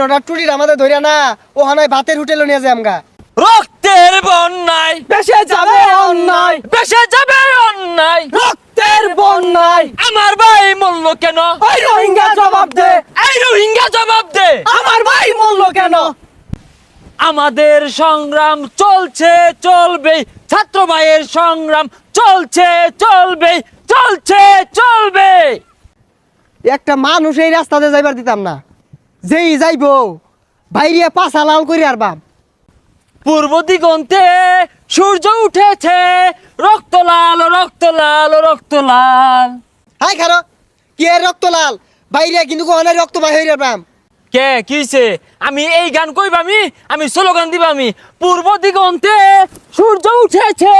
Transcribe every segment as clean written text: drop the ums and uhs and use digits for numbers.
তিনটা টুটির আমাদের ধরে না ও হানায় ভাতের হোটেলে নিয়ে যায় আমগা। রক্তের বন্যায় বেশে যাবে অন্যায়, বেসে যাবে অন্যায়, রক্তের বন্যায় আমার ভাই মূল্য কেন? ওই রোহিঙ্গা জবাব দে, এই রোহিঙ্গা জবাব দে। আমার ভাই মূল্য কেন? আমাদের সংগ্রাম চলছে চলবে, ছাত্র ভাইয়ের সংগ্রাম চলছে চলবে, চলছে চলবে। একটা মানুষ এই রাস্তাতে যাইবার দিতাম না, যেই যাইবো বাইরিয়া পাছা লাল করি আর বাপ। পূর্ব দিগন্তে সূর্য উঠেছে, রক্ত লাল রক্ত লাল রক্ত লাল। হাই খারো কি এর রক্ত লাল বাইরিয়া কিন্তু কোহানের রক্ত বাই হইরা বাম। কে কিছে? আমি এই গান কইবামি, আমি স্লোগান দিবামি। পূর্ব দিগন্তে সূর্য উঠেছে,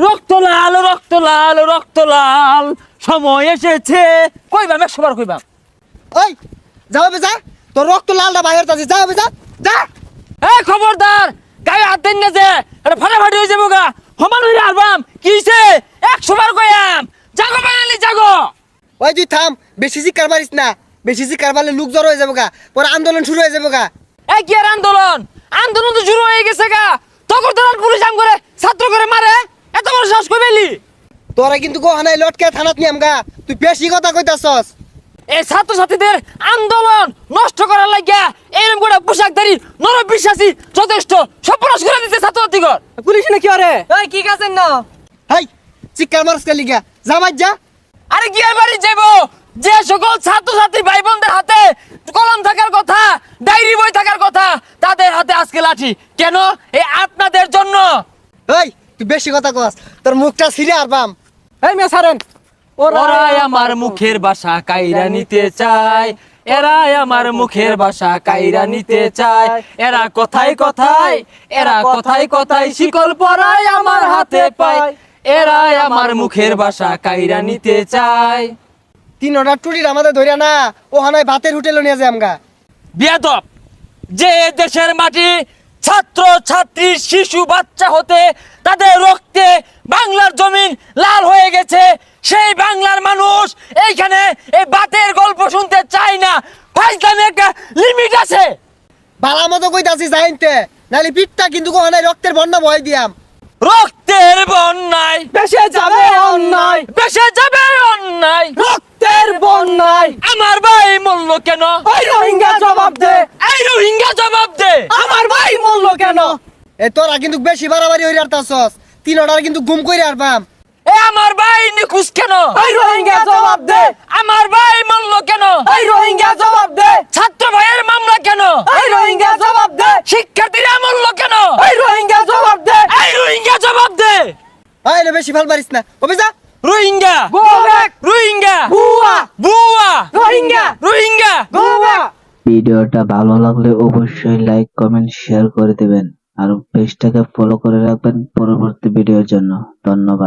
রক্ত লাল রক্ত লাল রক্ত লাল, সময় এসেছে। কইবাম 100 বার কইবাম। ওই যাও বেজা, তোর রক্ত লালটা বাইরে তাছে, যাও বেজা যা। এই খবরদার, গায়ে হাত দেন না যে, এটা ফাটাফাটি হয়ে যাবো গা। সমান হইলে আলবাম কিছে 100 বার কইয়াম। জাগো বাঙালি জাগো। ওই তুই থাম, বেশি চিৎকার মারিস না, বেশি চিৎকার মারলে লোক জড়ো হয়ে যাবো গা, পরে আন্দোলন শুরু হয়ে যাবো গা। এই কি আর আন্দোলন? আন্দোলন তো শুরু হয়ে গেছে গা। তখন তো পুলিশ আম করে ছাত্র করে মারে, এত বড় সাহস কই পেলি? তোরা কিন্তু কোহানায় লটকে থানাত নিয়াম গা, তুই বেশি কথা কইতাছস। এই ছাত্রছাত্রীদের আন্দোলন নষ্ট করার লাগিয়া এরকম করে পোশাকধারী নরবিশ্বাসী যথেষ্ট সর্বনাশ করে দিতে ছাত্রছাত্রীগণ। পুলিশ না কি আরে? এই কি কাছেন না? হাই চিৎকার মারস কে লিগা, যা বাজ যা। আরে কি আর বাড়ি যাইবো? যে সকল ছাত্রছাত্রী ভাই বোনদের হাতে কলম থাকার কথা, ডায়েরি বই থাকার কথা, তাদের হাতে আজকে লাঠি কেন? এই আপনাদের জন্য। ওই তুই বেশি কথা কস, তোর মুখটা ছিঁড়ে আর বাম। এই মে সারেন, ওরাই আমার মুখের ভাষা কাইরা নিতে চায়, এরাই আমার মুখের ভাষা কাইরা নিতে চায়। এরা কথায় কথায়, এরা কথায় কথায় শিকল পরায় আমার হাতে পায়। এরাই আমার মুখের ভাষা কাইরা নিতে চায়। তিনটা টুটির আমাদের ধরে না ও হানায় ভাতের হোটেলে নিয়ে যায় আমগা। বিয়াদব, যে দেশের মাটি ছাত্র ছাত্রী শিশু বাচ্চা হতে তাদের রক্তে বাংলার জমিন লাল হয়ে গেছে, সেই বাংলার মানুষ এইখানে এই বাতের গল্প শুনতে চায় না। ফাইজলামে একটা লিমিট আছে। বালা মতো কইতাছি যাইতে, নালি পিঠটা কিন্তু কোহানায় রক্তের বন্যা বয় দিয়াম। রক্তের বন্যায় বেশে যাবে অন্যায়, বেসে যাবে অন্যায়, রক্তের বন্যায় আমার ভাই মূল্য কেন? ওই রোহিঙ্গা জবাব দে, এই রোহিঙ্গা জবাব দে। আমার ভাই মূল্য কেন? এ তোরা কিন্তু বেশি বাড়াবাড়ি হইরে আরতাছস, তিনটার কিন্তু গুম কইরে আর বাম। এ আমার ভাই নিখুঁজ কেন? ওই রোহিঙ্গা জবাব দে, আমার ভাই মূল্য কেন? ওই রোহিঙ্গা জবাব দে, ছাত্র ভাইয়ের মামলা কেন? ওই রোহিঙ্গা জবাব দে, শিক্ষার্থীরা মূল্য কেন? ওই রোহিঙ্গা জবাব দে। এই রোহিঙ্গা জবাব দে। আই না বেশি ভাল পারিস না, ওবে যা। রোহিঙ্গা গো ব্যাক, রোহিঙ্গা বুয়া বুয়া রোহিঙ্গা, রোহিঙ্গা। Go back. ভিডিওটা ভালো লাগলে অবশ্যই লাইক কমেন্ট শেয়ার করে দিবেন আর পেজটাকে ফলো করে রাখবেন পরবর্তী ভিডিওর জন্য। ধন্যবাদ।